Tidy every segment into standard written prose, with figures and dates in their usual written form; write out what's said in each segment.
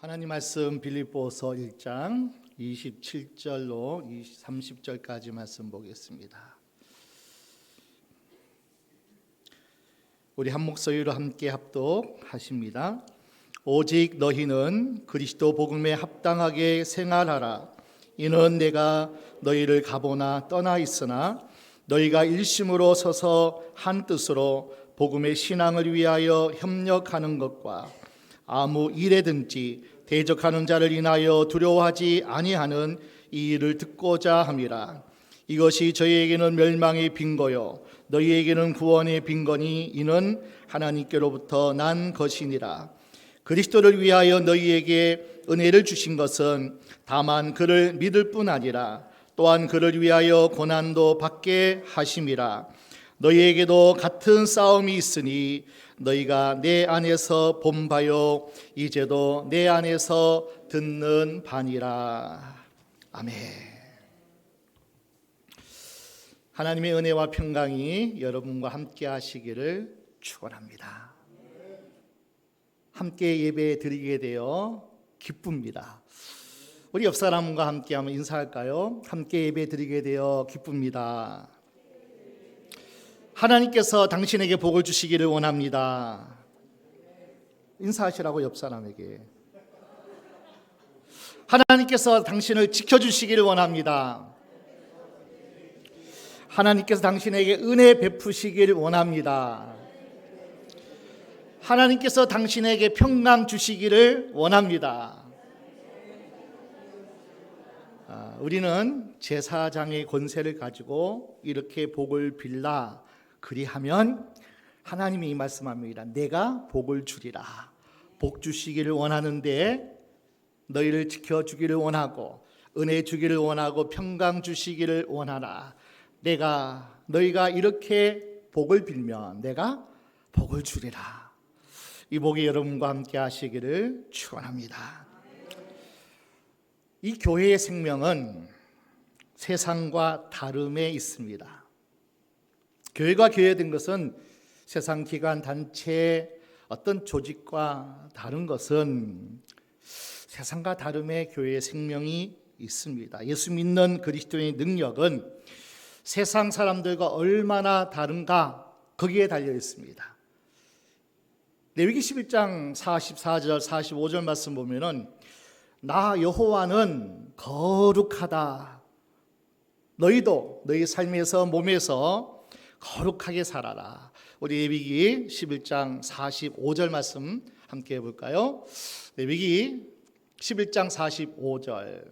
하나님 말씀 빌립보서 1장 27절로 30절까지 말씀 보겠습니다. 우리 한 목소리로 함께 합독하십니다. 오직 너희는 그리스도 복음에 합당하게 생활하라. 이는 내가 너희를 가보나 떠나 있으나 너희가 일심으로 서서 한 뜻으로 복음의 신앙을 위하여 협력하는 것과 아무 일에든지 대적하는 자를 인하여 두려워하지 아니하는 이 일을 듣고자 함이라. 이것이 저희에게는 멸망의 빈거요 너희에게는 구원의 빈거니 이는 하나님께로부터 난 것이니라. 그리스도를 위하여 너희에게 은혜를 주신 것은 다만 그를 믿을 뿐 아니라 또한 그를 위하여 고난도 받게 하심이라. 너희에게도 같은 싸움이 있으니 너희가 내 안에서 본 바요 이제도 내 안에서 듣는 바니라. 아멘. 하나님의 은혜와 평강이 여러분과 함께 하시기를 축원합니다. 함께 예배 드리게 되어 기쁩니다. 우리 옆 사람과 함께 한번 인사할까요? 함께 예배 드리게 되어 기쁩니다. 하나님께서 당신에게 복을 주시기를 원합니다. 인사하시라고 옆 사람에게. 하나님께서 당신을 지켜주시기를 원합니다. 하나님께서 당신에게 은혜 베푸시기를 원합니다. 하나님께서 당신에게 평강 주시기를 원합니다. 우리는 제사장의 권세를 가지고 이렇게 복을 빌라 그리하면 하나님이 말씀합니다. 내가 복을 주리라. 복 주시기를 원하는데 너희를 지켜주기를 원하고 은혜 주기를 원하고 평강 주시기를 원하라. 너희가 이렇게 복을 빌면 내가 복을 주리라. 이 복이 여러분과 함께 하시기를 축원합니다. 이 교회의 생명은 세상과 다름에 있습니다. 교회가 교회된 것은 세상 기관 단체 어떤 조직과 다른 것은 세상과 다름의 교회의 생명이 있습니다. 예수 믿는 그리스도의 능력은 세상 사람들과 얼마나 다른가 거기에 달려 있습니다. 레위기 11장 44절 45절 말씀 보면은 나 여호와는 거룩하다. 너희도 너희 삶에서 몸에서 거룩하게 살아라. 우리 레위기 11장 45절 말씀 함께 해볼까요? 레위기 11장 45절.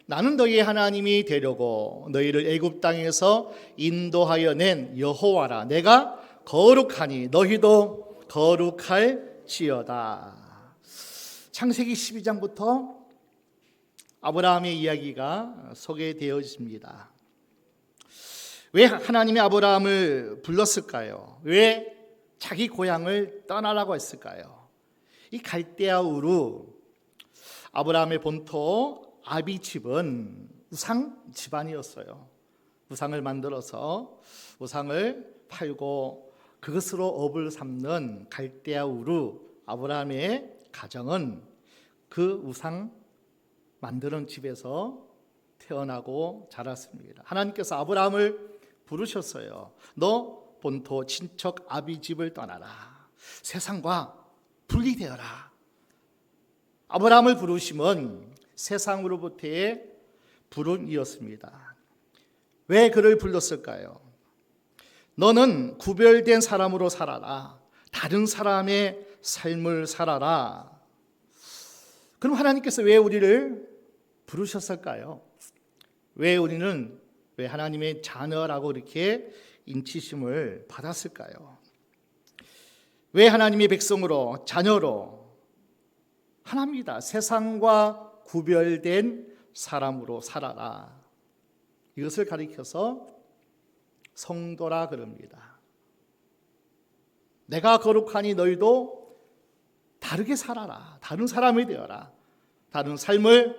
나는 너희의 하나님이 되려고 너희를 애굽 땅에서 인도하여 낸 여호와라. 내가 거룩하니 너희도 거룩할지어다. 창세기 12장부터 아브라함의 이야기가 소개되어집니다. 왜 하나님이 아브라함을 불렀을까요? 왜 자기 고향을 떠나라고 했을까요? 이 갈대아 우르, 아브라함의 본토 아비집은 우상 집안이었어요. 우상을 만들어서 우상을 팔고 그것으로 업을 삼는 갈대아 우르 아브라함의 가정은 그 우상 만드는 집에서 태어나고 자랐습니다. 하나님께서 아브라함을 부르셨어요. 너 본토 친척 아비집을 떠나라. 세상과 분리되어라. 아브라함을 부르심은 세상으로부터의 불운이었습니다. 왜 그를 불렀을까요? 너는 구별된 사람으로 살아라. 다른 사람의 삶을 살아라. 그럼 하나님께서 왜 우리를 부르셨을까요? 왜 하나님의 자녀라고 이렇게 인치심을 받았을까요? 왜 하나님의 백성으로 자녀로 하나입니다. 세상과 구별된 사람으로 살아라. 이것을 가리켜서 성도라 그럽니다. 내가 거룩하니 너희도 다르게 살아라. 다른 사람이 되어라. 다른 삶을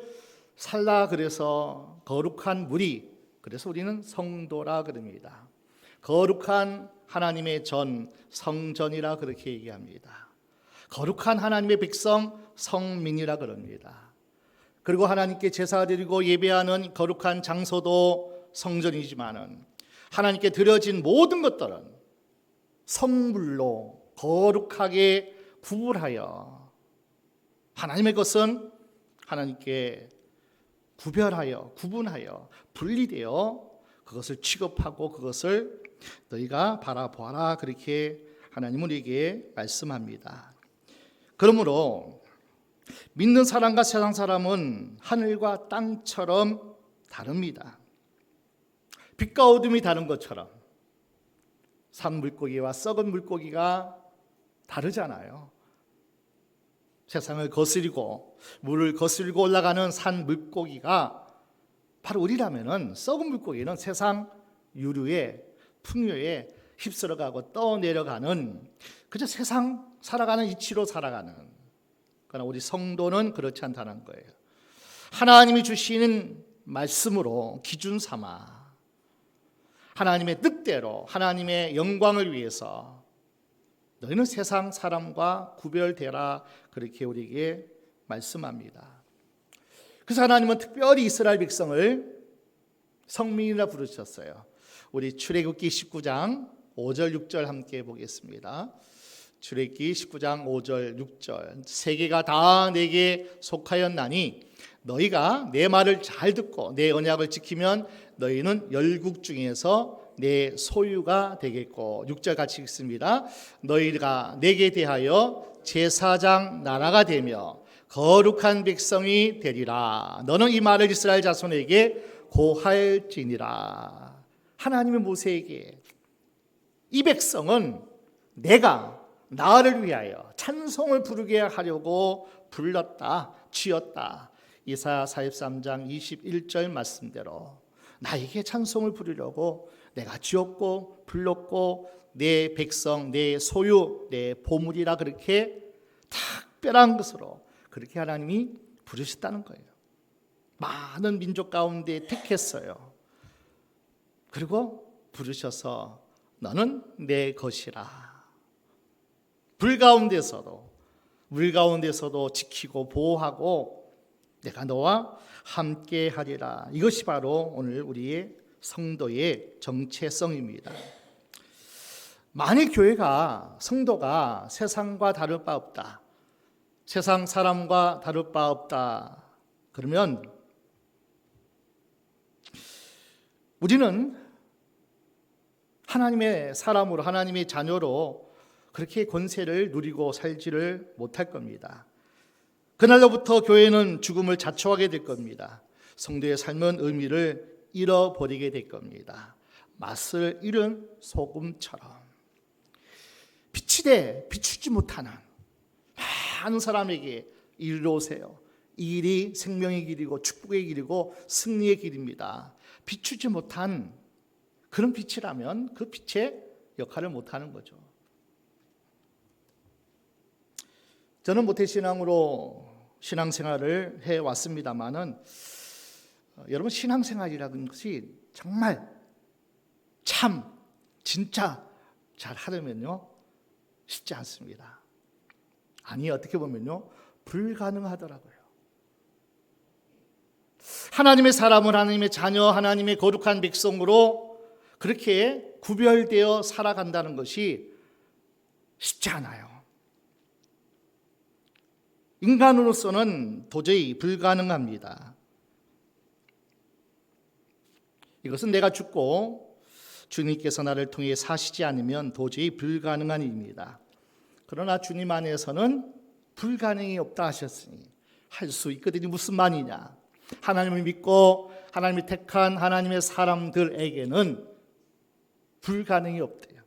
살라. 그래서 거룩한 무리, 그래서 우리는 성도라 그럽니다. 거룩한 하나님의 전, 성전이라 그렇게 얘기합니다. 거룩한 하나님의 백성, 성민이라 그럽니다. 그리고 하나님께 제사 드리고 예배하는 거룩한 장소도 성전이지만은 하나님께 드려진 모든 것들은 성물로 거룩하게 구분하여 하나님의 것은 하나님께 구별하여 구분하여 분리되어 그것을 취급하고 그것을 너희가 바라보아라 그렇게 하나님은 우리에게 말씀합니다. 그러므로 믿는 사람과 세상 사람은 하늘과 땅처럼 다릅니다. 빛과 어둠이 다른 것처럼 산 물고기와 썩은 물고기가 다르잖아요. 세상을 거스리고 물을 거스리고 올라가는 산 물고기가 바로 우리라면은 썩은 물고기는 세상 유류에 풍요에 휩쓸어가고 떠내려가는 그저 세상 살아가는 이치로 살아가는. 그러나 우리 성도는 그렇지 않다는 거예요. 하나님이 주시는 말씀으로 기준 삼아 하나님의 뜻대로 하나님의 영광을 위해서 너희는 세상 사람과 구별되라 그렇게 우리에게 말씀합니다. 그래서 하나님은 특별히 이스라엘 백성을 성민이라 부르셨어요. 우리 출애굽기 19장 5절 6절 함께 보겠습니다. 출애굽기 19장 5절 6절 세계가 다 내게 속하였나니 너희가 내 말을 잘 듣고 내 언약을 지키면 너희는 열국 중에서 내 소유가 되겠고 6절 같이 읽습니다. 너희가 내게 대하여 제사장 나라가 되며 거룩한 백성이 되리라. 너는 이 말을 이스라엘 자손에게 고할지니라. 하나님의 모세에게 이 백성은 내가 나를 위하여 찬송을 부르게 하려고 불렀다, 지었다. 이사야 43장 21절 말씀대로 나에게 찬송을 부르려고 내가 지었고 불렀고 내 백성, 내 소유, 내 보물이라 그렇게 특별한 것으로 그렇게 하나님이 부르셨다는 거예요. 많은 민족 가운데 택했어요. 그리고 부르셔서 너는 내 것이라. 물 가운데서도 지키고 보호하고 내가 너와 함께 하리라. 이것이 바로 오늘 우리의 성도의 정체성입니다. 만일 교회가 성도가 세상과 다를 바 없다, 세상 사람과 다를 바 없다 그러면 우리는 하나님의 사람으로 하나님의 자녀로 그렇게 권세를 누리고 살지를 못할 겁니다. 그날로부터 교회는 죽음을 자초하게 될 겁니다. 성도의 삶은 의미를 잃어버리게 될 겁니다. 맛을 잃은 소금처럼 빛이 돼 비추지 못하는 많은 사람에게 이르러오세요. 이 길이 생명의 길이고 축복의 길이고 승리의 길입니다. 비추지 못한 그런 빛이라면 그 빛의 역할을 못하는 거죠. 저는 모태신앙으로 신앙생활을 해왔습니다마는 여러분 신앙생활이라는 것이 정말 참 진짜 잘 하려면요 쉽지 않습니다. 아니 어떻게 보면요 불가능하더라고요. 하나님의 사람을 하나님의 자녀 하나님의 거룩한 백성으로 그렇게 구별되어 살아간다는 것이 쉽지 않아요. 인간으로서는 도저히 불가능합니다. 이것은 내가 죽고 주님께서 나를 통해 사시지 않으면 도저히 불가능한 일입니다. 그러나 주님 안에서는 불가능이 없다 하셨으니 할 수 있거든요. 무슨 말이냐? 하나님을 믿고 하나님이 택한 하나님의 사람들에게는 불가능이 없대요.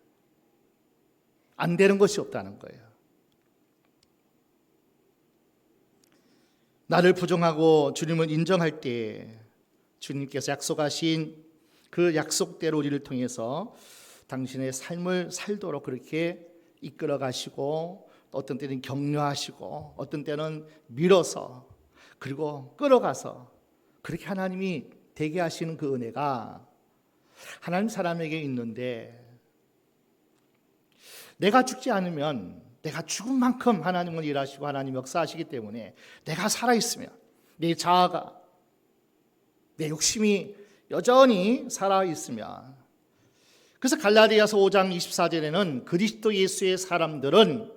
안 되는 것이 없다는 거예요. 나를 부정하고 주님을 인정할 때 주님께서 약속하신 그 약속대로 우리를 통해서 당신의 삶을 살도록 그렇게 이끌어 가시고 어떤 때는 격려하시고 어떤 때는 밀어서 그리고 끌어가서 그렇게 하나님이 되게 하시는 그 은혜가 하나님 사람에게 있는데, 내가 죽지 않으면, 내가 죽은 만큼 하나님은 일하시고 하나님 역사하시기 때문에 내가 살아있으면, 내 자아가, 내 욕심이 여전히 살아있으면, 그래서 갈라디아서 5장 24절에는 그리스도 예수의 사람들은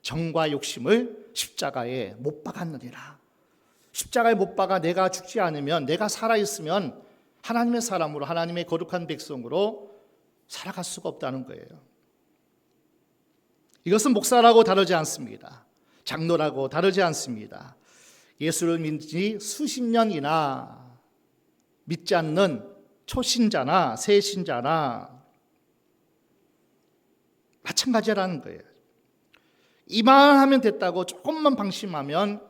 정과 욕심을 십자가에 못 박았느니라. 십자가에 못 박아 내가 죽지 않으면, 내가 살아있으면 하나님의 사람으로, 하나님의 거룩한 백성으로 살아갈 수가 없다는 거예요. 이것은 목사라고 다르지 않습니다. 장로라고 다르지 않습니다. 예수를 믿은 지 수십 년이나 믿지 않는 초신자나 새신자나 마찬가지라는 거예요. 이만하면 됐다고 조금만 방심하면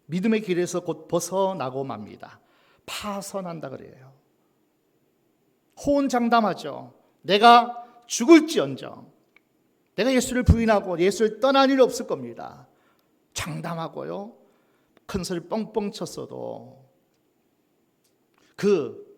믿음의 길에서 곧 벗어나고 맙니다. 파선한다 그래요. 호언장담하죠. 내가 죽을지언정, 내가 예수를 부인하고 예수를 떠날 일 없을 겁니다. 장담하고요. 큰 소리 뻥뻥 쳤어도 그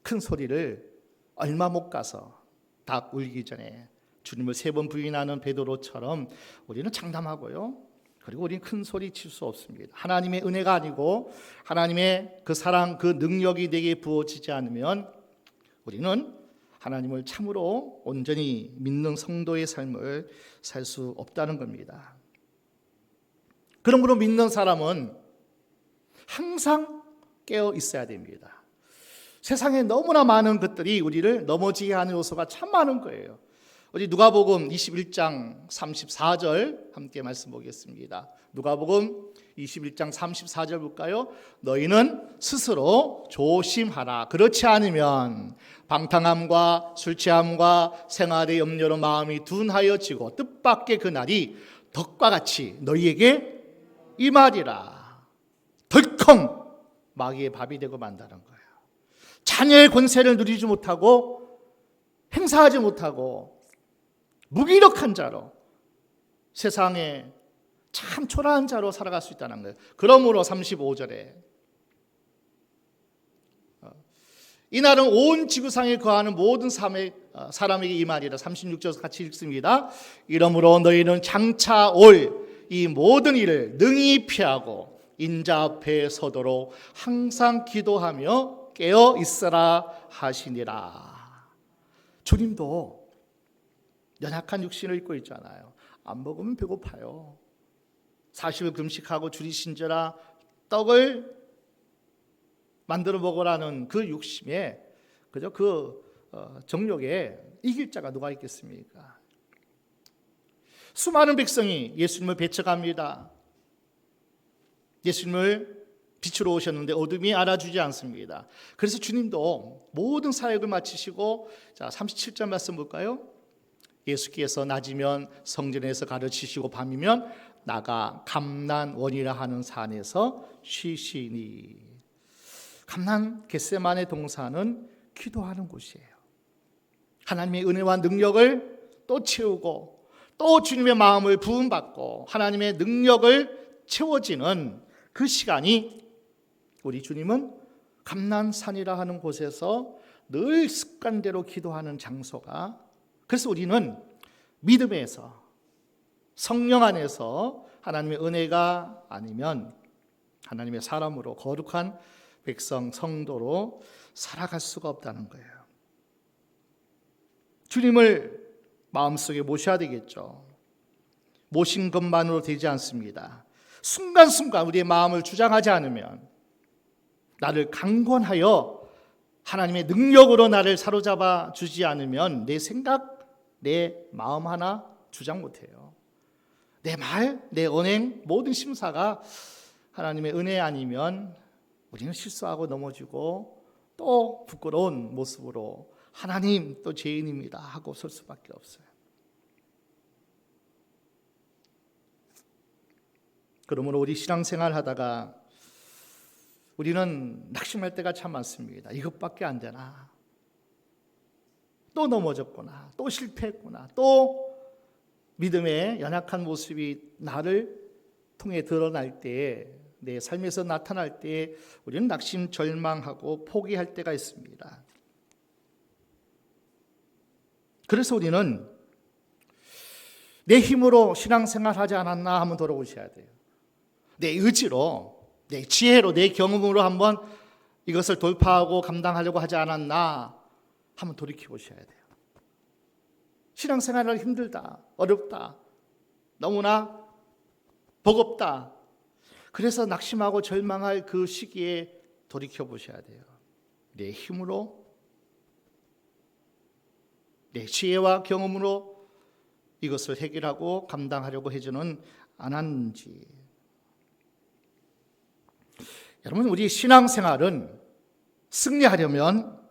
큰 소리를 얼마 못 가서 닭 울기 전에 주님을 3번 부인하는 베드로처럼 우리는 장담하고요. 그리고 우리는 큰 소리 칠 수 없습니다. 하나님의 은혜가 아니고 하나님의 그 사랑, 그 능력이 내게 부어지지 않으면 우리는 하나님을 참으로 온전히 믿는 성도의 삶을 살 수 없다는 겁니다. 그러므로 믿는 사람은 항상 깨어 있어야 됩니다. 세상에 너무나 많은 것들이 우리를 넘어지게 하는 요소가 참 많은 거예요. 우리 누가복음 21장 34절 함께 말씀 보겠습니다. 누가복음 21장 34절 볼까요? 너희는 스스로 조심하라. 그렇지 않으면 방탕함과 술 취함과 생활의 염려로 마음이 둔하여지고 뜻밖의 그날이 덕과 같이 너희에게 임하리라. 덜컹 마귀의 밥이 되고 만다는 거예요. 자녀의 권세를 누리지 못하고 행사하지 못하고 무기력한 자로, 세상에 참 초라한 자로 살아갈 수 있다는 거예요. 그러므로 35절에 이날은 온 지구상에 거하는 모든 사람에게 이 말이라. 36절 같이 읽습니다. 이러므로 너희는 장차 올 이 모든 일을 능히 피하고 인자 앞에 서도록 항상 기도하며 깨어 있으라 하시니라. 주님도 연약한 육신을 입고 있잖아요. 안 먹으면 배고파요. 40일 금식하고 줄이신저라 떡을 만들어 먹으라는 그 육심에, 그저 그 정욕에 이길 자가 누가 있겠습니까? 수많은 백성이 예수님을 배척합니다. 예수님을 빛으로 오셨는데 어둠이 알아주지 않습니다. 그래서 주님도 모든 사역을 마치시고, 자 37절 말씀 볼까요? 예수께서 낮이면 성전에서 가르치시고 밤이면 나가 감난원이라 하는 산에서 쉬시니. 감난 겟세마네 동산은 기도하는 곳이에요. 하나님의 은혜와 능력을 또 채우고 또 주님의 마음을 부음받고 하나님의 능력을 채워지는 그 시간이, 우리 주님은 감난산이라 하는 곳에서 늘 습관대로 기도하는 장소가, 그래서 우리는 믿음에서 성령 안에서 하나님의 은혜가 아니면 하나님의 사람으로 거룩한 백성 성도로 살아갈 수가 없다는 거예요. 주님을 마음속에 모셔야 되겠죠. 모신 것만으로 되지 않습니다. 순간순간 우리의 마음을 주장하지 않으면, 나를 강권하여 하나님의 능력으로 나를 사로잡아 주지 않으면 내 생각, 내 마음 하나 주장 못해요. 내 말, 내 언행, 모든 심사가 하나님의 은혜 아니면 우리는 실수하고 넘어지고 또 부끄러운 모습으로 하나님 또 죄인입니다 하고 설 수밖에 없어요. 그러므로 우리 신앙생활 하다가 우리는 낙심할 때가 참 많습니다. 이것밖에 안 되나? 또 넘어졌구나. 또 실패했구나. 또 믿음의 연약한 모습이 나를 통해 드러날 때에, 내 삶에서 나타날 때에 우리는 낙심, 절망하고 포기할 때가 있습니다. 그래서 우리는 내 힘으로 신앙생활하지 않았나 한번 돌아보셔야 돼요. 내 의지로, 내 지혜로, 내 경험으로 한번 이것을 돌파하고 감당하려고 하지 않았나 한번 돌이켜 보셔야 돼요. 신앙생활은 힘들다, 어렵다, 너무나 버겁다. 그래서 낙심하고 절망할 그 시기에 돌이켜 보셔야 돼요. 내 힘으로, 내 지혜와 경험으로 이것을 해결하고 감당하려고 해주는 않았는지. 여러분, 우리 신앙생활은 승리하려면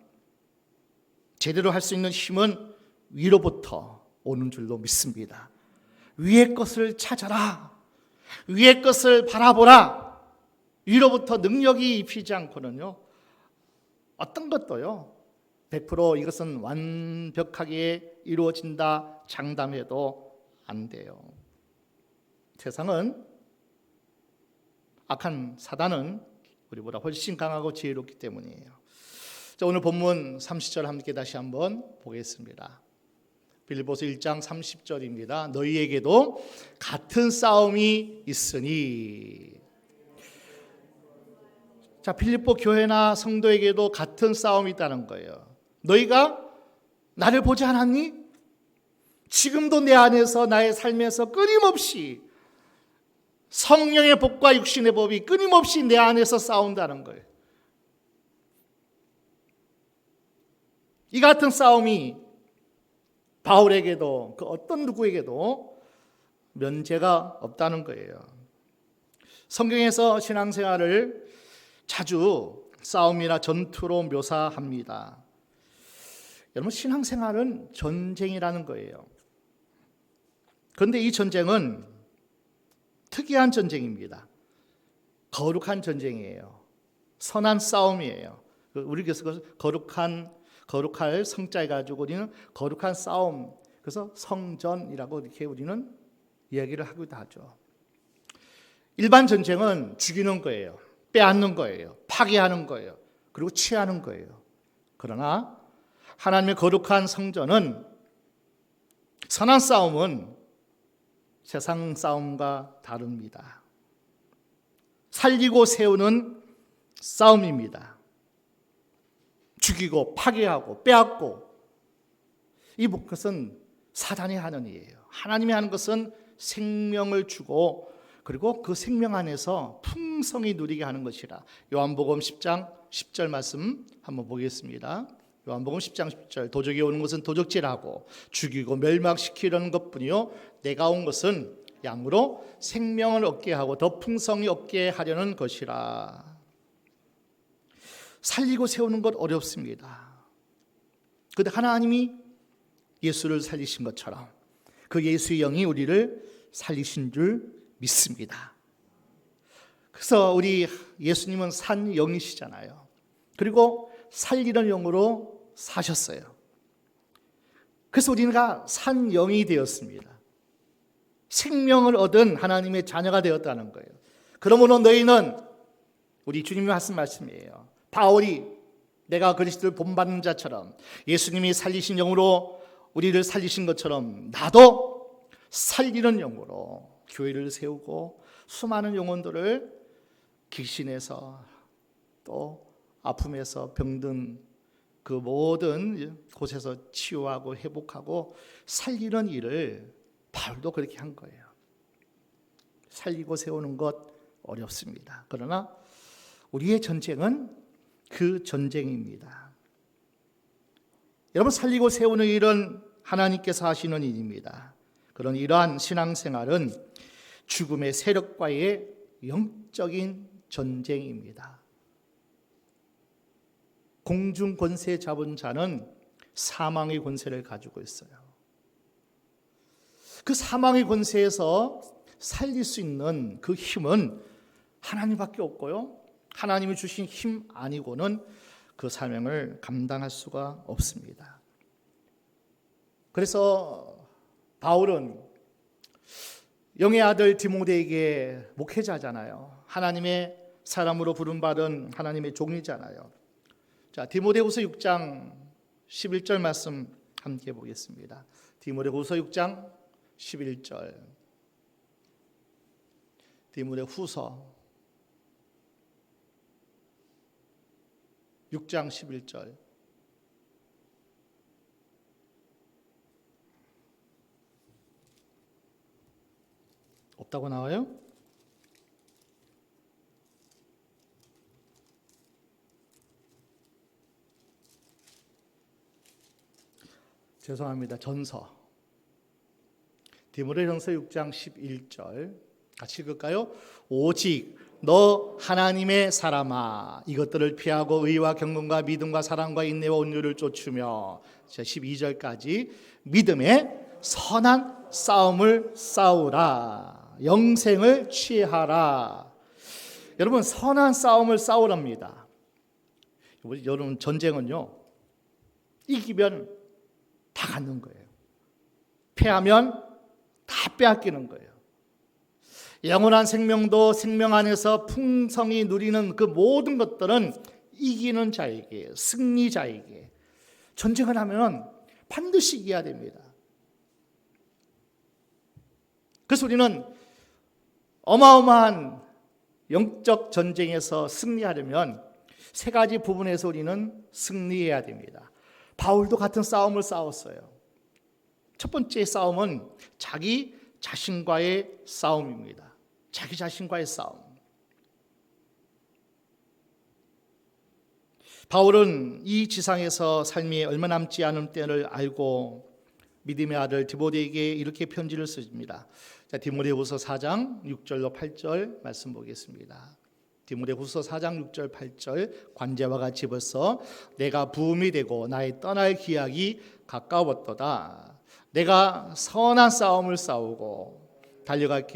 제대로 할 수 있는 힘은 위로부터 오는 줄로 믿습니다. 위의 것을 찾아라. 위의 것을 바라보라. 위로부터 능력이 입히지 않고는요, 어떤 것도요 100% 이것은 완벽하게 이루어진다 장담해도 안 돼요. 세상은, 악한 사단은 우리보다 훨씬 강하고 지혜롭기 때문이에요. 자, 오늘 본문 30절 함께 다시 한번 보겠습니다. 빌립보서 1장 30절입니다. 너희에게도 같은 싸움이 있으니. 자, 빌립보 교회나 성도에게도 같은 싸움이 있다는 거예요. 너희가 나를 보지 않았니? 지금도 내 안에서, 나의 삶에서 끊임없이 성령의 법과 육신의 법이 끊임없이 내 안에서 싸운다는 거예요. 이 같은 싸움이 바울에게도, 그 어떤 누구에게도 면제가 없다는 거예요. 성경에서 신앙생활을 자주 싸움이나 전투로 묘사합니다. 여러분, 신앙생활은 전쟁이라는 거예요. 그런데 이 전쟁은 특이한 전쟁입니다. 거룩한 전쟁이에요. 선한 싸움이에요. 우리께서 거룩할 성자에 가지고 우리는 거룩한 싸움, 그래서 성전이라고 이렇게 우리는 이야기를 하기도 하죠. 일반 전쟁은 죽이는 거예요. 빼앗는 거예요. 파괴하는 거예요. 그리고 취하는 거예요. 그러나 하나님의 거룩한 성전은, 선한 싸움은 세상 싸움과 다릅니다. 살리고 세우는 싸움입니다. 죽이고 파괴하고 빼앗고, 이것은 사단이 하는 일이에요. 하나님이 하는 것은 생명을 주고, 그리고 그 생명 안에서 풍성히 누리게 하는 것이라. 요한복음 10장 10절 말씀 한번 보겠습니다. 요한복음 10장 10절. 도적이 오는 것은 도적질하고 죽이고 멸망시키려는 것뿐이요 내가 온 것은 양으로 생명을 얻게 하고 더 풍성히 얻게 하려는 것이라. 살리고 세우는 것 어렵습니다. 그런데 하나님이 예수를 살리신 것처럼 그 예수의 영이 우리를 살리신 줄 믿습니다. 그래서 우리 예수님은 산 영이시잖아요. 그리고 살리는 영으로 사셨어요. 그래서 우리가 산 영이 되었습니다. 생명을 얻은 하나님의 자녀가 되었다는 거예요. 그러므로 너희는, 우리 주님이 하신 말씀이에요. 바울이 내가 그리스도를 본받는 자처럼 예수님이 살리신 영으로 우리를 살리신 것처럼 나도 살리는 영으로 교회를 세우고 수많은 영혼들을 귀신에서 또 아픔에서 병든 그 모든 곳에서 치유하고 회복하고 살리는 일을 바울도 그렇게 한 거예요. 살리고 세우는 것 어렵습니다. 그러나 우리의 전쟁은 그 전쟁입니다. 여러분, 살리고 세우는 일은 하나님께서 하시는 일입니다. 그런 이러한 신앙생활은 죽음의 세력과의 영적인 전쟁입니다. 공중 권세 잡은 자는 사망의 권세를 가지고 있어요. 그 사망의 권세에서 살릴 수 있는 그 힘은 하나님밖에 없고요, 하나님이 주신 힘 아니고는 그 사명을 감당할 수가 없습니다. 그래서 바울은 영의 아들 디모데에게 목회자잖아요. 하나님의 사람으로 부름받은 하나님의 종이잖아요. 자, 디모데후서 6장 11절 말씀 함께 보겠습니다. 디모데후서 6장 11절. 디모데후서 6장 11절. 없다고 나와요? 죄송합니다. 전서. 디모데전서 6장 11절. 같이 읽을까요? 오직 너 하나님의 사람아 이것들을 피하고 의와 경건과 믿음과 사랑과 인내와 온유를 쫓으며 12절까지 믿음의 선한 싸움을 싸우라. 영생을 취하라. 여러분, 선한 싸움을 싸우랍니다. 여러분, 전쟁은요, 이기면 다 갖는 거예요. 패하면 다 빼앗기는 거예요. 영원한 생명도 생명 안에서 풍성히 누리는 그 모든 것들은 이기는 자에게, 승리자에게. 전쟁을 하면 반드시 이겨야 됩니다. 그래서 우리는 어마어마한 영적 전쟁에서 승리하려면 세 가지 부분에서 우리는 승리해야 됩니다. 바울도 같은 싸움을 싸웠어요. 첫 번째 싸움은 자기 자신과의 싸움입니다. 자기 자신과의 싸움. 바울은 이 지상에서 삶이 얼마 남지 않은 때를 알고 믿음의 아들 디모데에게 이렇게 편지를 씁니다. 자, 디모데후서 4장 6절로 8절 말씀 보겠습니다. 디모데후서 4장 6절 8절. 관제와 같이 벌써 내가 부음이 되고 나의 떠날 기약이 가까웠도다. 내가 선한 싸움을 싸우고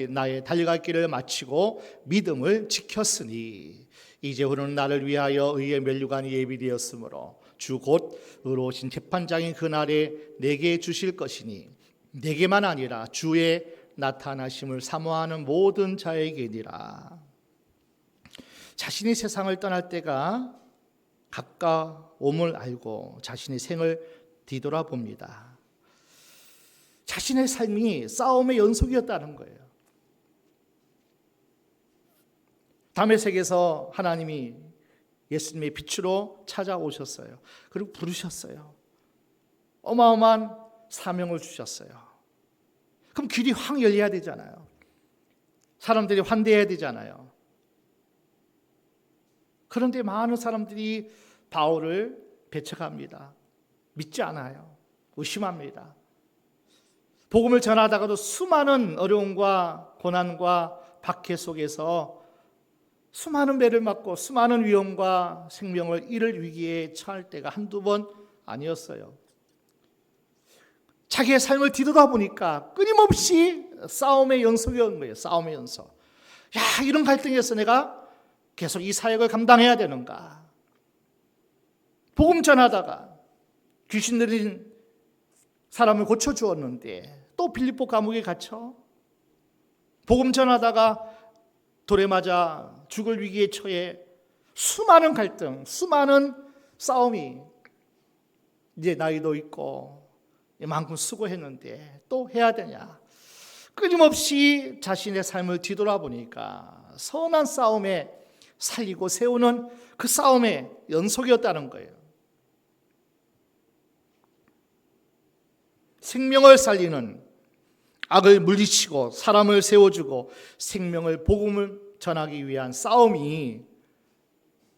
나의 달려갈 길을 마치고 믿음을 지켰으니 이제후로는 나를 위하여 의의 면류관이 예비되었으므로 주 곧 의로우신 재판장인 그날에 내게 주실 것이니 내게만 아니라 주의 나타나심을 사모하는 모든 자에게니라. 자신이 세상을 떠날 때가 가까움을 알고 자신의 생을 뒤돌아봅니다. 자신의 삶이 싸움의 연속이었다는 거예요. 다메섹에서 하나님이 예수님의 빛으로 찾아오셨어요. 그리고 부르셨어요. 어마어마한 사명을 주셨어요. 그럼 길이 확 열려야 되잖아요. 사람들이 환대해야 되잖아요. 그런데 많은 사람들이 바울을 배척합니다. 믿지 않아요. 의심합니다. 복음을 전하다가도 수많은 어려움과 고난과 박해 속에서 수많은 매를 맞고 수많은 위험과 생명을 잃을 위기에 처할 때가 한두 번 아니었어요. 자기의 삶을 뒤돌아보니까 끊임없이 싸움의 연속이었던 거예요. 싸움의 연속. 야, 이런 갈등에서 내가 계속 이 사역을 감당해야 되는가? 복음 전하다가 귀신 들린 사람을 고쳐주었는데 또 빌립보 감옥에 갇혀 복음 전하다가 돌에 맞아 죽을 위기에 처해 수많은 갈등, 수많은 싸움이 이제 나이도 있고 이만큼 수고했는데 또 해야 되냐? 끊임없이 자신의 삶을 뒤돌아보니까 선한 싸움에 살리고 세우는 그 싸움의 연속이었다는 거예요. 생명을 살리는 악을 물리치고 사람을 세워주고 생명을 복음을 전하기 위한 싸움이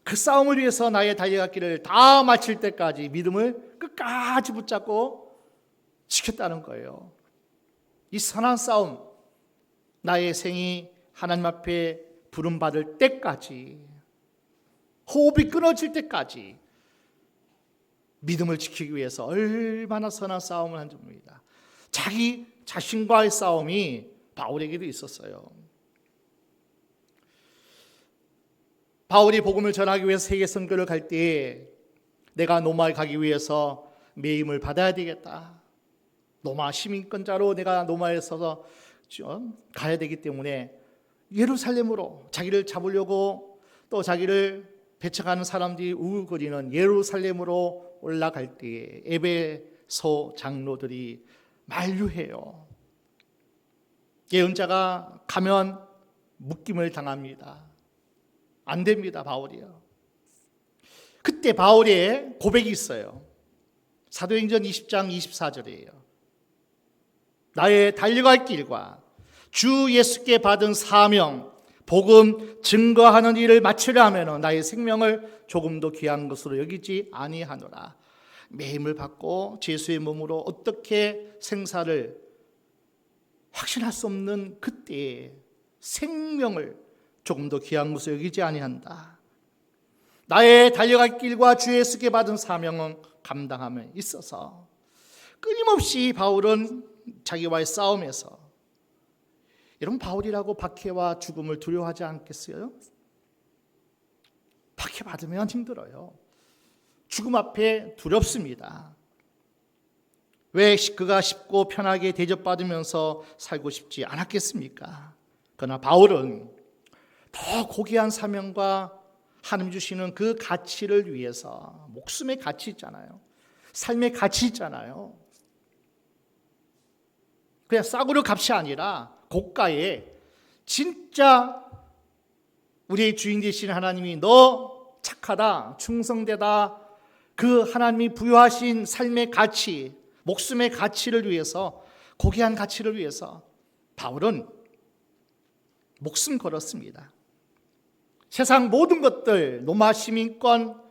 그 싸움을 위해서 나의 달려갈 길을 다 마칠 때까지 믿음을 끝까지 붙잡고 지켰다는 거예요. 이 선한 싸움, 나의 생이 하나님 앞에 부름받을 때까지, 호흡이 끊어질 때까지 믿음을 지키기 위해서 얼마나 선한 싸움을 한 겁니다. 자기 자신과의 싸움이 바울에게도 있었어요. 바울이 복음을 전하기 위해서 세계 선교를 갈 때 내가 로마에 가기 위해서 매임을 받아야 되겠다. 로마 시민권자로 내가 로마에 서서 가야 되기 때문에 예루살렘으로 자기를 잡으려고 또 자기를 배척하는 사람들이 우글거리는 예루살렘으로 올라갈 때에 소장로들이 만류해요. 예언자가 가면 묶임을 당합니다. 안 됩니다, 바울이요. 그때 바울의 고백이 있어요. 사도행전 20장 24절이에요. 나의 달려갈 길과 주 예수께 받은 사명, 복음 증거하는 일을 마치려 하면 나의 생명을 조금도 귀한 것으로 여기지 아니하노라. 매임을 받고 죄수의 몸으로 어떻게 생사를 확신할 수 없는 그때에 생명을 조금도 귀한 것으로 여기지 아니한다. 나의 달려갈 길과 주 예수께 받은 사명은 감당함에 있어서 끊임없이 바울은 자기와의 싸움에서, 여러분 바울이라고 박해와 죽음을 두려워하지 않겠어요? 박해받으면 힘들어요. 죽음 앞에 두렵습니다. 왜 그가 쉽고 편하게 대접받으면서 살고 싶지 않았겠습니까? 그러나 바울은 더 고귀한 사명과 하나님 주시는 그 가치를 위해서, 목숨의 가치 있잖아요. 삶의 가치 있잖아요. 그냥 싸구려 값이 아니라 고가에 진짜 우리의 주인 되시는 하나님이 너 착하다, 충성되다, 그 하나님이 부여하신 삶의 가치, 목숨의 가치를 위해서, 고귀한 가치를 위해서 바울은 목숨 걸었습니다. 세상 모든 것들, 로마 시민권,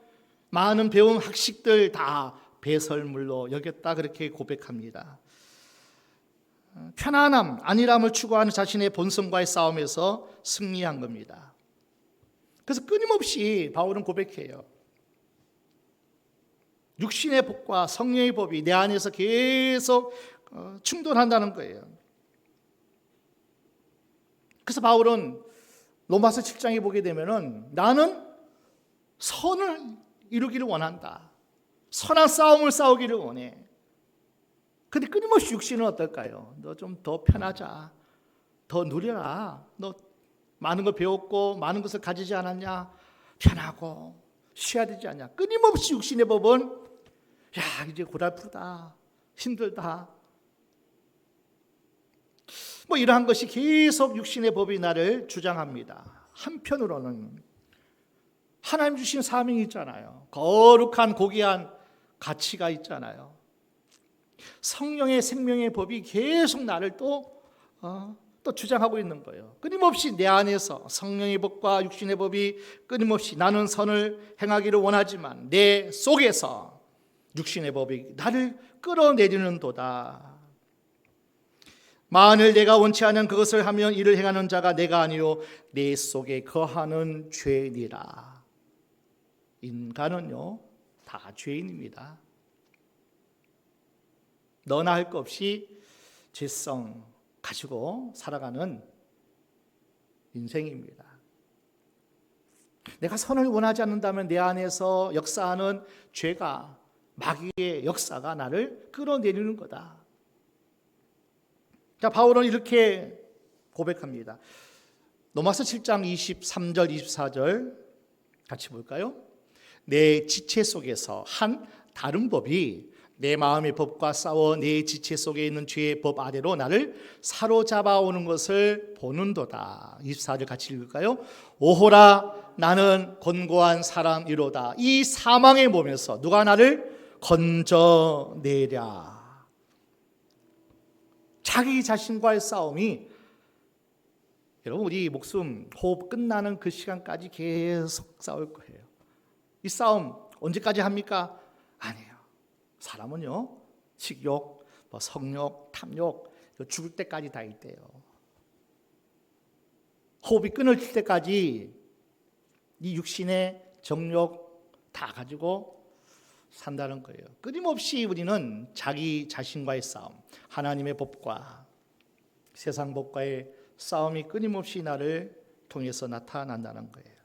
많은 배운 학식들 다 배설물로 여겼다, 그렇게 고백합니다. 편안함, 안일함을 추구하는 자신의 본성과의 싸움에서 승리한 겁니다. 그래서 끊임없이 바울은 고백해요. 육신의 법과 성령의 법이 내 안에서 계속 충돌한다는 거예요. 그래서 바울은 로마서 7장에 보게 되면은 나는 선을 이루기를 원한다. 선한 싸움을 싸우기를 원해. 근데 끊임없이 육신은 어떨까요? 너 좀 더 편하자. 더 누려라. 너 많은 걸 배웠고 많은 것을 가지지 않았냐? 편하고 쉬어야 되지 않냐? 끊임없이 육신의 법은 야, 이제 고달프다. 힘들다. 뭐 이러한 것이 계속 육신의 법이 나를 주장합니다. 한편으로는 하나님 주신 사명이 있잖아요. 거룩한 고귀한 가치가 있잖아요. 성령의 생명의 법이 계속 나를 또 주장하고 있는 거예요. 끊임없이 내 안에서 성령의 법과 육신의 법이 끊임없이 나는 선을 행하기를 원하지만 내 속에서 육신의 법이 나를 끌어내리는 도다. 만일 내가 원치 않은 그것을 하면 이를 행하는 자가 내가 아니요 내 속에 거하는 죄니라. 인간은요 다 죄인입니다. 너나 할 것 없이 죄성 가지고 살아가는 인생입니다. 내가 선을 원하지 않는다면 내 안에서 역사하는 죄가, 마귀의 역사가 나를 끌어내리는 거다. 자, 바울은 이렇게 고백합니다. 로마서 7장 23절 24절 같이 볼까요? 내 지체 속에서 한 다른 법이 내 마음의 법과 싸워 내 지체 속에 있는 죄의 법 아래로 나를 사로잡아 오는 것을 보는도다. 24절 같이 읽을까요? 오호라 나는 곤고한 사람이로다. 이 사망의 몸에서 누가 나를 건져내랴. 자기 자신과의 싸움이, 여러분 우리 목숨 호흡 끝나는 그 시간까지 계속 싸울 거예요. 이 싸움 언제까지 합니까? 아니에요. 사람은요 식욕, 성욕, 탐욕 죽을 때까지 다 있대요. 호흡이 끊을 때까지 이 육신의 정욕 다 가지고 산다는 거예요. 끊임없이 우리는 자기 자신과의 싸움, 하나님의 법과 세상 법과의 싸움이 끊임없이 나를 통해서 나타난다는 거예요.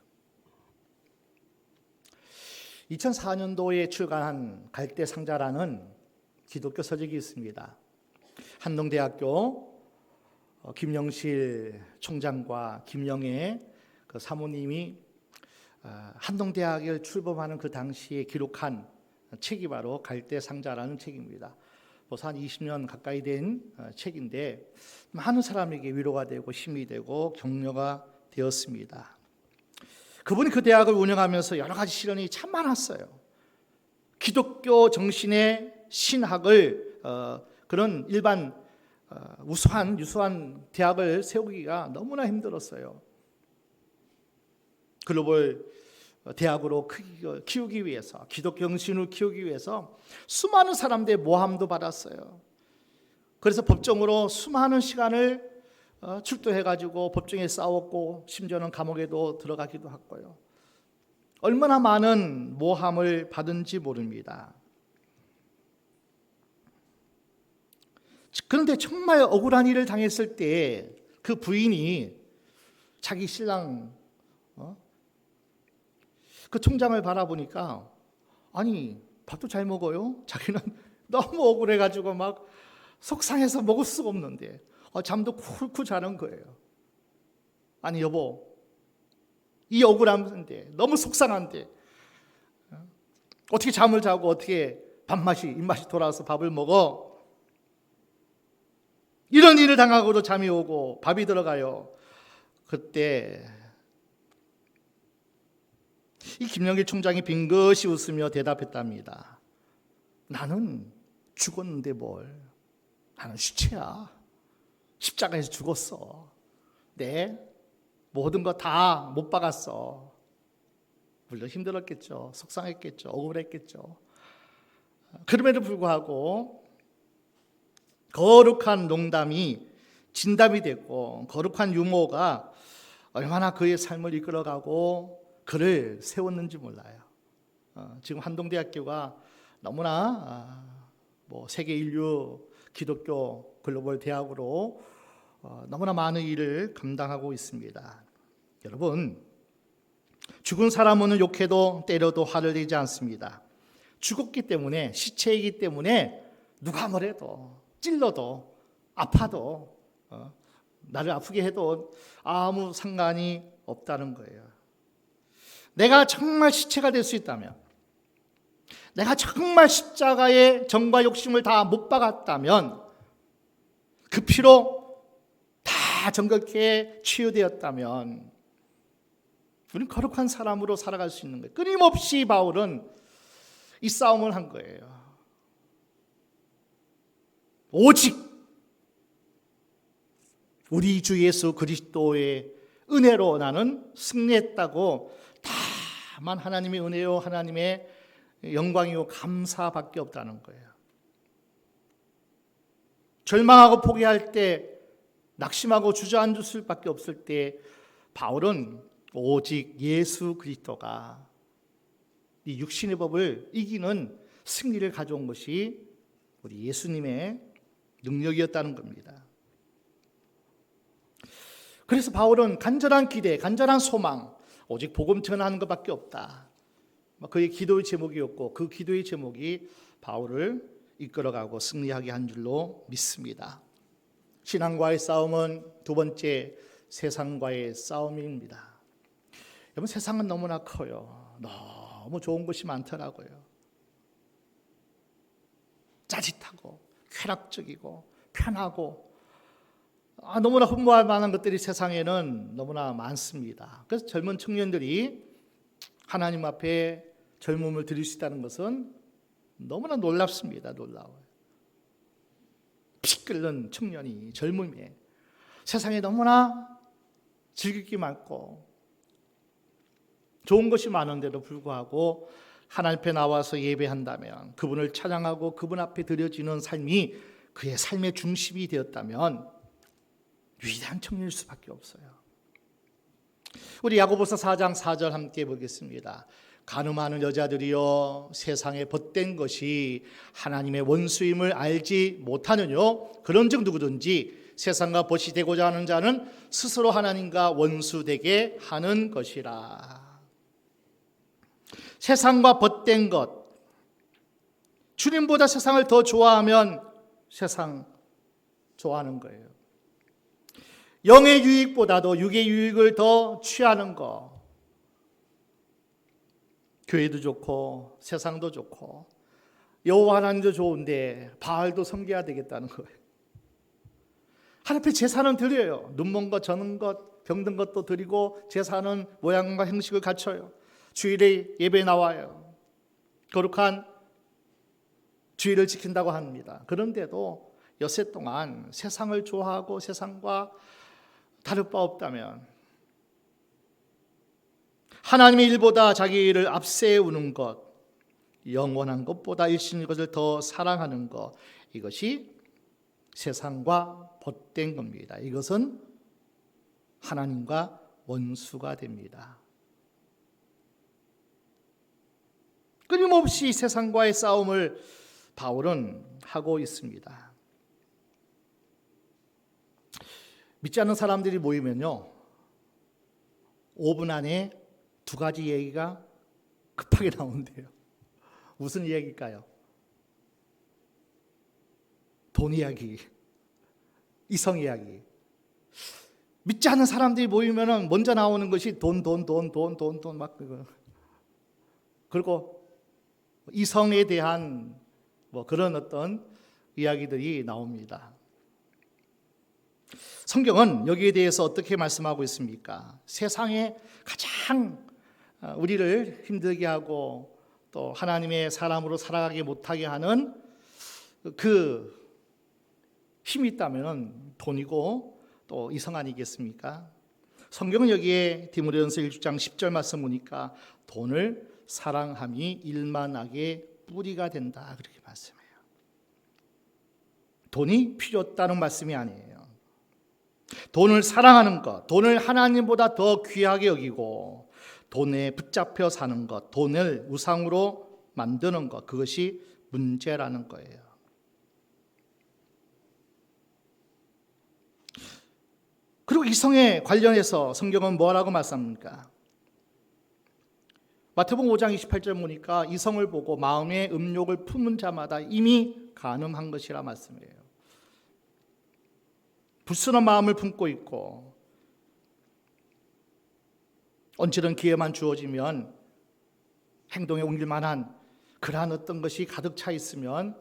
2004년도에 출간한 갈대상자라는 기독교 서적이 있습니다. 한동대학교 김영실 총장과 김영애 그 사모님이 한동대학을 출범하는 그 당시에 기록한 책이 바로 갈대상자라는 책입니다. 벌써 한 20년 가까이 된 책인데 많은 사람에게 위로가 되고 힘이 되고 격려가 되었습니다. 그분이 그 대학을 운영하면서 여러 가지 시련이 참 많았어요. 기독교 정신의 신학을 그런 일반 유수한 대학을 세우기가 너무나 힘들었어요. 글로벌 대학으로 키우기 위해서, 기독교 정신을 키우기 위해서 수많은 사람들의 모함도 받았어요. 그래서 법정으로 수많은 시간을 출두해가지고 법정에 싸웠고 심지어는 감옥에도 들어가기도 했고요. 얼마나 많은 모함을 받은지 모릅니다. 그런데 정말 억울한 일을 당했을 때 그 부인이 자기 신랑 그 총장을 바라보니까 아니 밥도 잘 먹어요? 자기는 너무 억울해가지고 막 속상해서 먹을 수가 없는데 잠도 쿨쿨 자는 거예요. 아니 여보, 이 억울한데 너무 속상한데 어떻게 잠을 자고 어떻게 입맛이 돌아와서 밥을 먹어? 이런 일을 당하고도 잠이 오고 밥이 들어가요. 그때 이 김영길 총장이 빙긋이 웃으며 대답했답니다. 나는 죽었는데 뭘? 나는 시체야. 십자가에서 죽었어. 내 모든 거 다 못 박았어. 물론 힘들었겠죠. 속상했겠죠. 억울했겠죠. 그럼에도 불구하고 거룩한 농담이 진담이 됐고 거룩한 유머가 얼마나 그의 삶을 이끌어가고 그를 세웠는지 몰라요. 지금 한동대학교가 너무나 세계 인류 기독교 글로벌 대학으로 너무나 많은 일을 감당하고 있습니다. 여러분, 죽은 사람은 욕해도 때려도 화를 내지 않습니다. 죽었기 때문에, 시체이기 때문에 누가 뭐래도 찔러도 아파도 나를 아프게 해도 아무 상관이 없다는 거예요. 내가 정말 시체가 될 수 있다면, 내가 정말 십자가의 정과 욕심을 다 못 박았다면, 그 피로 다 정결케 치유되었다면 우리는 거룩한 사람으로 살아갈 수 있는 거예요. 끊임없이 바울은 이 싸움을 한 거예요. 오직 우리 주 예수 그리스도의 은혜로 나는 승리했다고, 다만 하나님의 은혜요 하나님의 영광이요 감사밖에 없다는 거예요. 절망하고 포기할 때, 낙심하고 주저앉을 수밖에 없을 때 바울은 오직 예수 그리스도가 이 육신의 법을 이기는 승리를 가져온 것이 우리 예수님의 능력이었다는 겁니다. 그래서 바울은 간절한 기대, 간절한 소망, 오직 복음 전하는 것밖에 없다. 그의 기도의 제목이었고 그 기도의 제목이 바울을 이끌어가고 승리하게 한 줄로 믿습니다. 신앙과의 싸움은 두 번째 세상과의 싸움입니다. 여러분, 세상은 너무나 커요. 너무 좋은 것이 많더라고요. 짜릿하고 쾌락적이고 편하고 너무나 흠모할 만한 것들이 세상에는 너무나 많습니다. 그래서 젊은 청년들이 하나님 앞에 젊음을 드릴 수 있다는 것은 너무나 놀랍습니다. 놀라워요. 피 끓는 청년이 젊음에 세상에 너무나 즐길 게 많고 좋은 것이 많은데도 불구하고 하나님 앞에 나와서 예배한다면, 그분을 찬양하고 그분 앞에 드려지는 삶이 그의 삶의 중심이 되었다면 위대한 청년일 수밖에 없어요. 우리 야고보서 4장 4절 함께 보겠습니다. 간음하는 여자들이여, 세상에 벗된 것이 하나님의 원수임을 알지 못하느뇨? 그런즉 누구든지 세상과 벗이 되고자 하는 자는 스스로 하나님과 원수되게 하는 것이라. 세상과 벗된 것, 주님보다 세상을 더 좋아하면 세상 좋아하는 거예요. 영의 유익보다도 육의 유익을 더 취하는 거, 교회도 좋고 세상도 좋고 여호와 하나님도 좋은데 바알도 섬겨야 되겠다는 거예요. 하나님 앞에 제사는 드려요. 눈먼 것, 저는 것, 병든 것도 드리고 제사는 모양과 형식을 갖춰요. 주일에 예배 나와요. 거룩한 주일을 지킨다고 합니다. 그런데도 엿새 동안 세상을 좋아하고 세상과 다를 바 없다면 하나님의 일보다 자기 일을 앞세우는 것, 영원한 것보다 일신의 것을 더 사랑하는 것, 이것이 세상과 벗된 겁니다. 이것은 하나님과 원수가 됩니다. 끊임없이 세상과의 싸움을 바울은 하고 있습니다. 믿지 않는 사람들이 모이면요, 5분 안에 2가지 얘기가 급하게 나온대요. 무슨 이야기일까요? 돈 이야기, 이성 이야기. 믿지 않는 사람들이 모이면 먼저 나오는 것이 돈 막 그거. 그리고 이성에 대한 그런 어떤 이야기들이 나옵니다. 성경은 여기에 대해서 어떻게 말씀하고 있습니까? 세상에 가장 우리를 힘들게 하고 또 하나님의 사람으로 살아가게 못하게 하는 그 힘이 있다면 돈이고 또 이성 아니겠습니까? 성경은 여기에 디모데전서 1장 10절 말씀 보니까 돈을 사랑함이 일만 악의 뿌리가 된다, 그렇게 말씀해요. 돈이 필요 없다는 말씀이 아니에요. 돈을 사랑하는 것, 돈을 하나님보다 더 귀하게 여기고 돈에 붙잡혀 사는 것, 돈을 우상으로 만드는 것, 그것이 문제라는 거예요. 그리고 이성에 관련해서 성경은 뭐라고 말씀합니까? 마태복음 5장 28절 보니까 이성을 보고 마음의 음욕을 품은 자마다 이미 간음한 것이라 말씀해요. 불순한 마음을 품고 있고 언제든 기회만 주어지면 행동에 옮길 만한 그러한 어떤 것이 가득 차 있으면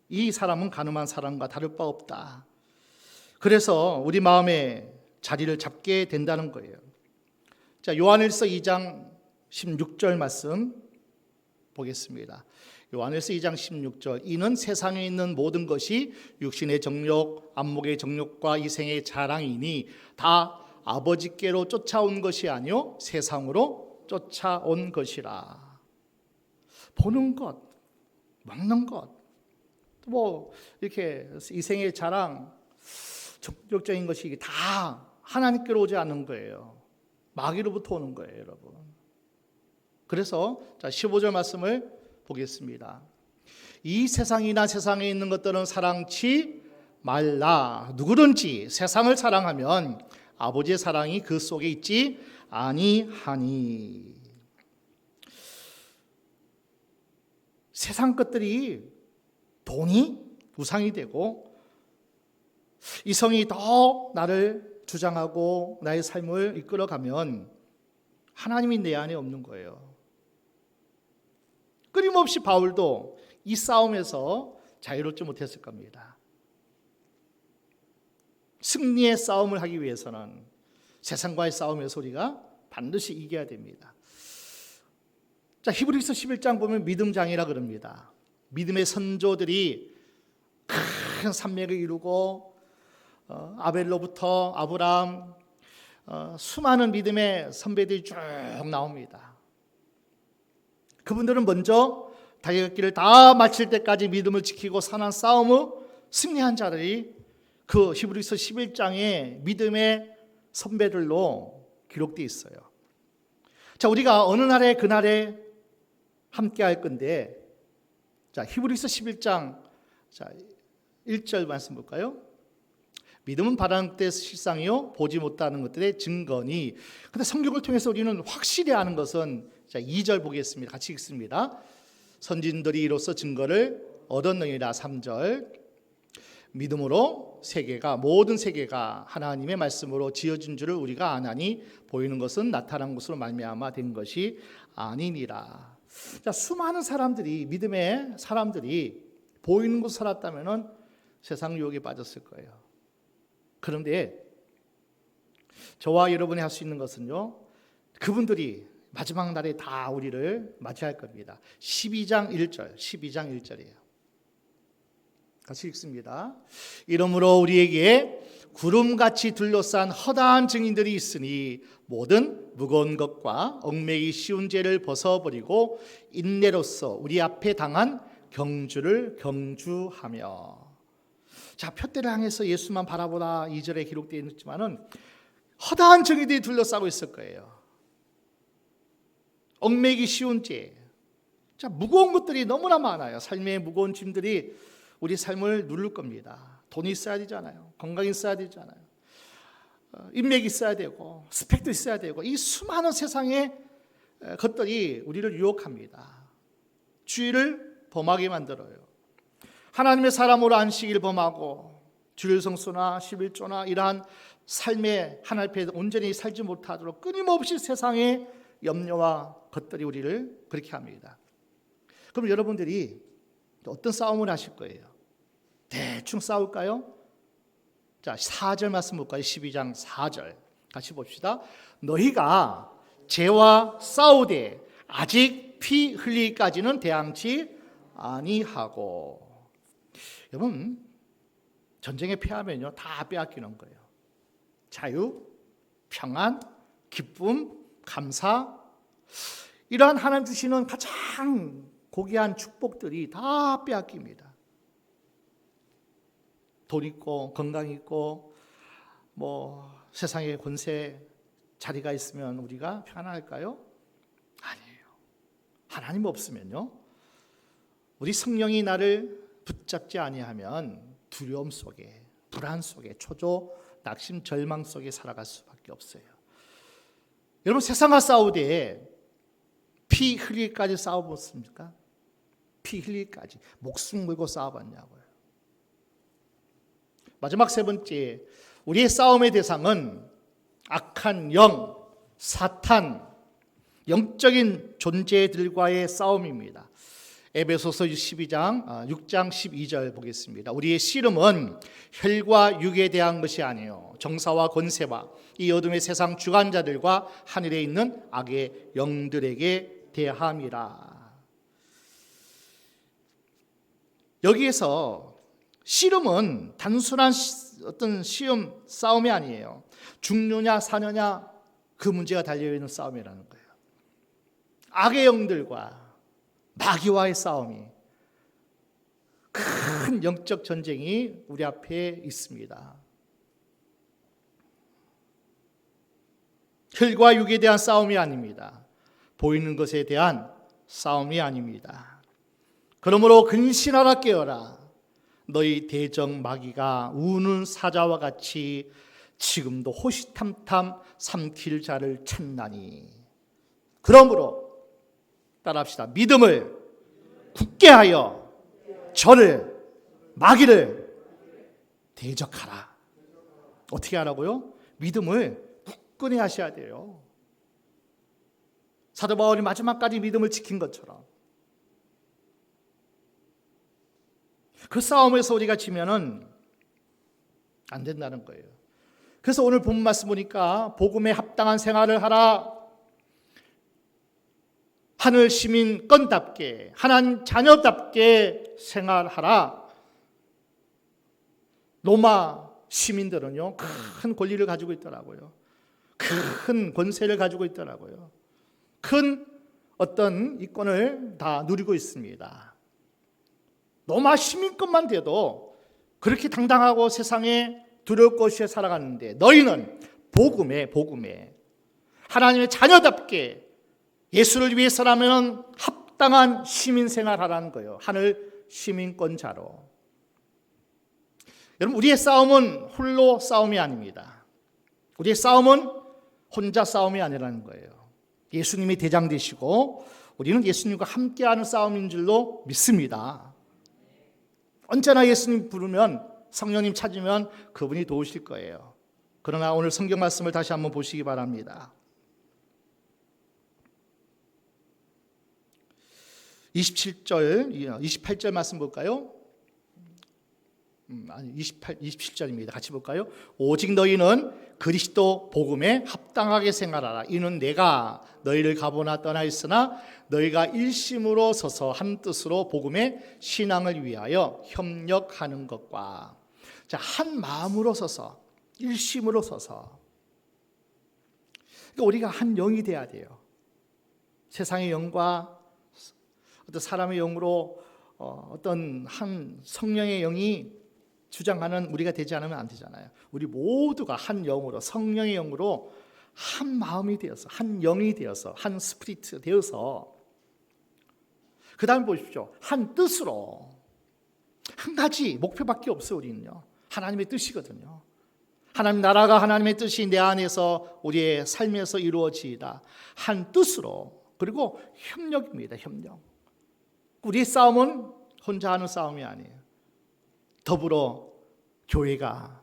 이 사람은 간음한 사람과 다를 바 없다. 그래서 우리 마음에 자리를 잡게 된다는 거예요. 자, 요한일서 2장 16절 말씀 보겠습니다. 요한일서 2장 16절, 이는 세상에 있는 모든 것이 육신의 정욕, 안목의 정욕과 이생의 자랑이니 다 아버지께로 쫓아온 것이 아니요 세상으로 쫓아온 것이라. 보는 것, 먹는 것, 이렇게 이생의 자랑, 정욕적인 것이 다 하나님께로 오지 않는 거예요. 마귀로부터 오는 거예요, 여러분. 그래서 자, 15절 말씀을 보겠습니다. 이 세상이나 세상에 있는 것들은 사랑치 말라. 누구든지 세상을 사랑하면 아버지의 사랑이 그 속에 있지 아니하니. 세상 것들이 돈이 우상이 되고 이성이 더 나를 주장하고 나의 삶을 이끌어가면 하나님이 내 안에 없는 거예요. 끊임없이 바울도 이 싸움에서 자유롭지 못했을 겁니다. 승리의 싸움을 하기 위해서는 세상과의 싸움에서 우리가 반드시 이겨야 됩니다. 자, 히브리서 11장 보면 믿음장이라 그럽니다. 믿음의 선조들이 큰 산맥을 이루고 아벨로부터 아브라함, 수많은 믿음의 선배들이 쭉 나옵니다. 그분들은 먼저 자기의 길을 다 마칠 때까지 믿음을 지키고 사는 싸움을 승리한 자들이 그 히브리서 11장의 믿음의 선배들로 기록되어 있어요. 자, 우리가 어느 날에 그날에 함께 할 건데, 자, 히브리서 11장 1절 말씀 볼까요? 믿음은 바라는 뜻 실상이요 보지 못하는 것들의 증거니. 근데 성경을 통해서 우리는 확실히 아는 것은, 자, 2절 보겠습니다. 같이 읽습니다. 선진들이 이로써 증거를 얻었느니라. 3절, 믿음으로 모든 세계가 하나님의 말씀으로 지어진 줄을 우리가 아나니 보이는 것은 나타난 것으로 말미암아 된 것이 아니니라. 자, 수많은 사람들이, 믿음의 사람들이 보이는 곳 살았다면 세상 유혹에 빠졌을 거예요. 그런데 저와 여러분이 할 수 있는 것은요, 그분들이 마지막 날에 다 우리를 맞이할 겁니다. 12장 1절이에요. 같이 읽습니다. 이러므로 우리에게 구름같이 둘러싼 허다한 증인들이 있으니 모든 무거운 것과 얽매기 쉬운 죄를 벗어버리고 인내로써 우리 앞에 당한 경주를 경주하며. 자, 표대를 향해서 예수만 바라보라 2절에 기록되어 있지만은 허다한 증인들이 둘러싸고 있을 거예요. 얽매기 쉬운 죄. 자, 무거운 것들이 너무나 많아요. 삶의 무거운 짐들이 우리 삶을 누를 겁니다. 돈이 있어야 되잖아요. 건강이 있어야 되잖아요. 인맥이 있어야 되고 스펙도 있어야 되고, 이 수많은 세상의 것들이 우리를 유혹합니다. 주의를 범하게 만들어요. 하나님의 사람으로 안식일 범하고 주일 성수나 11조나 이러한 삶의 하나님 앞에 온전히 살지 못하도록 끊임없이 세상의 염려와 것들이 우리를 그렇게 합니다. 그럼 여러분들이 어떤 싸움을 하실 거예요? 대충 싸울까요? 자, 4절 말씀 볼까요? 12장 4절 같이 봅시다. 너희가 죄와 싸우되 아직 피 흘리기까지는 대항치 아니하고. 여러분, 전쟁에 패하면요 다 빼앗기는 거예요. 자유, 평안, 기쁨, 감사, 이러한 하나님 주시는 가장 고귀한 축복들이 다 빼앗깁니다. 돈 있고 건강 있고 세상의 권세 자리가 있으면 우리가 편안할까요? 아니에요. 하나님 없으면요, 우리 성령이 나를 붙잡지 아니하면 두려움 속에, 불안 속에, 초조, 낙심, 절망 속에 살아갈 수밖에 없어요. 여러분, 세상과 싸우되 피 흘리기까지 싸워봤습니까? 피 흘리기까지 목숨 걸고 싸워봤냐고요. 마지막 세 번째, 우리의 싸움의 대상은 악한 영, 사탄, 영적인 존재들과의 싸움입니다. 에베소서 6장 12절 보겠습니다. 우리의 씨름은 혈과 육에 대한 것이 아니요 정사와 권세와 이 어둠의 세상 주관자들과 하늘에 있는 악의 영들에게 대함이라. 여기에서 씨름은 단순한 어떤 시험 싸움이 아니에요. 죽느냐 사느냐 그 문제가 달려있는 싸움이라는 거예요. 악의 영들과 마귀와의 싸움이, 큰 영적 전쟁이 우리 앞에 있습니다. 혈과 육에 대한 싸움이 아닙니다. 보이는 것에 대한 싸움이 아닙니다. 그러므로 근신하라 깨어라. 너희 대적 마귀가 우는 사자와 같이 지금도 호시탐탐 삼킬 자를 찾나니. 그러므로 따라합시다. 믿음을 굳게 하여 저를, 마귀를 대적하라. 어떻게 하라고요? 믿음을 굳건히 하셔야 돼요. 사도 바울이 마지막까지 믿음을 지킨 것처럼. 그 싸움에서 우리가 지면은 안 된다는 거예요. 그래서 오늘 본 말씀 보니까 복음에 합당한 생활을 하라. 하늘 시민권답게, 하나님 자녀답게 생활하라. 로마 시민들은요 큰 권리를 가지고 있더라고요. 큰 권세를 가지고 있더라고요. 큰 어떤 이권을 다 누리고 있습니다. 로마 시민권만 돼도 그렇게 당당하고 세상에 두려울 것이 살아가는데, 너희는 복음에 하나님의 자녀답게 예수를 위해서라면 합당한 시민생활하라는 거예요. 하늘 시민권자로. 여러분, 우리의 싸움은 홀로 싸움이 아닙니다. 우리의 싸움은 혼자 싸움이 아니라는 거예요. 예수님이 대장 되시고 우리는 예수님과 함께하는 싸움인 줄로 믿습니다. 언제나 예수님 부르면, 성령님 찾으면 그분이 도우실 거예요. 그러나 오늘 성경 말씀을 다시 한번 보시기 바랍니다. 27절, 28절 말씀 볼까요? 27절입니다. 같이 볼까요? 오직 너희는 그리스도 복음에 합당하게 생활하라. 이는 내가 너희를 가보나 떠나 있으나 너희가 일심으로 서서 한 뜻으로 복음의 신앙을 위하여 협력하는 것과, 자, 한 마음으로 서서, 일심으로 서서. 그러니까 우리가 한 영이 돼야 돼요. 세상의 영과 어떤 사람의 영으로 어떤 한 성령의 영이 주장하는 우리가 되지 않으면 안 되잖아요. 우리 모두가 한 영으로, 성령의 영으로 한 마음이 되어서, 한 영이 되어서, 한 스피리트 되어서, 그 다음에 보십시오. 한 뜻으로, 한 가지 목표밖에 없어요. 우리는요, 하나님의 뜻이거든요. 하나님 나라가, 하나님의 뜻이 내 안에서 우리의 삶에서 이루어지이다. 한 뜻으로. 그리고 협력입니다. 협력. 우리의 싸움은 혼자 하는 싸움이 아니에요. 더불어 교회가,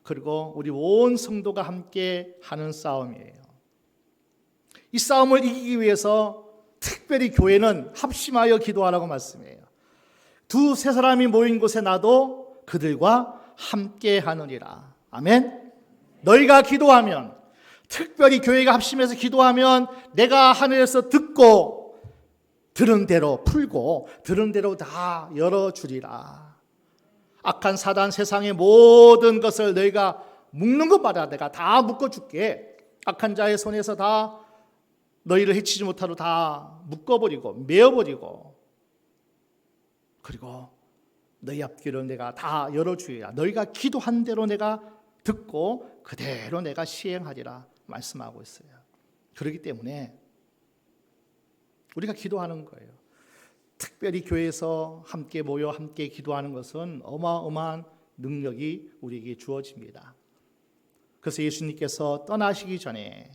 그리고 우리 온 성도가 함께 하는 싸움이에요. 이 싸움을 이기기 위해서 특별히 교회는 합심하여 기도하라고 말씀해요. 두세 사람이 모인 곳에 나도 그들과 함께 하느니라. 아멘. 너희가 기도하면, 특별히 교회가 합심해서 기도하면 내가 하늘에서 듣고 들은 대로 풀고 들은 대로 다 열어주리라. 악한 사단 세상의 모든 것을 너희가 묶는 것마다 내가 다 묶어줄게. 악한 자의 손에서 다 너희를 해치지 못하도록 다 묶어버리고 메어버리고, 그리고 너희 앞길을 내가 다 열어주리라. 너희가 기도한 대로 내가 듣고 그대로 내가 시행하리라 말씀하고 있어요. 그렇기 때문에 우리가 기도하는 거예요. 특별히 교회에서 함께 모여 함께 기도하는 것은 어마어마한 능력이 우리에게 주어집니다. 그래서 예수님께서 떠나시기 전에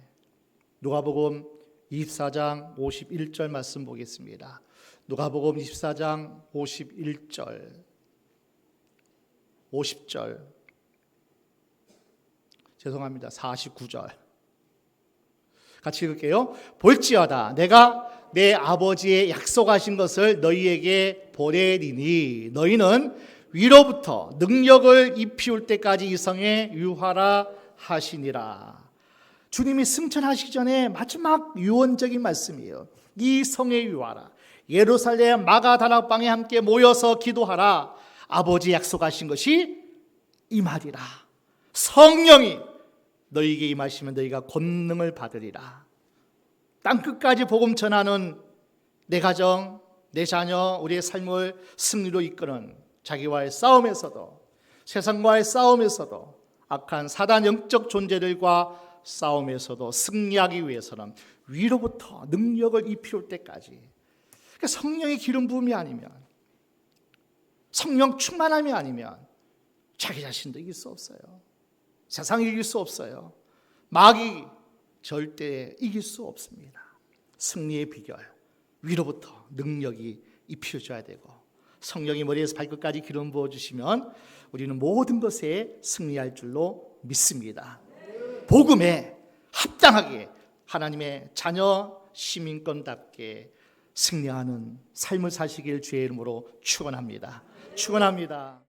누가복음 24장 51절 말씀 보겠습니다. 누가복음 24장 51절 50절, 죄송합니다, 49절 같이 읽을게요. 볼지어다 내가 내 아버지의 약속하신 것을 너희에게 보내리니 너희는 위로부터 능력을 입히울 때까지 이 성에 유하라 하시니라. 주님이 승천하시기 전에 마지막 유언적인 말씀이에요. 이 성에 유하라. 예루살렘 마가다락방에 함께 모여서 기도하라. 아버지 약속하신 것이 임하리라. 성령이 너희에게 임하시면 너희가 권능을 받으리라. 땅끝까지 복음 전하는 내 가정, 내 자녀, 우리의 삶을 승리로 이끄는 자기와의 싸움에서도, 세상과의 싸움에서도, 악한 사단 영적 존재들과 싸움에서도 승리하기 위해서는 위로부터 능력을 입히울 때까지, 그러니까 성령의 기름 부음이 아니면, 성령 충만함이 아니면 자기 자신도 이길 수 없어요. 세상이 이길 수 없어요. 마귀 절대 이길 수 없습니다. 승리의 비결, 위로부터 능력이 입혀져야 되고, 성령이 머리에서 발끝까지 기름 부어주시면 우리는 모든 것에 승리할 줄로 믿습니다. 복음에 합당하게 하나님의 자녀 시민권답게 승리하는 삶을 사시길 주의 이름으로 축원합니다. 축원합니다.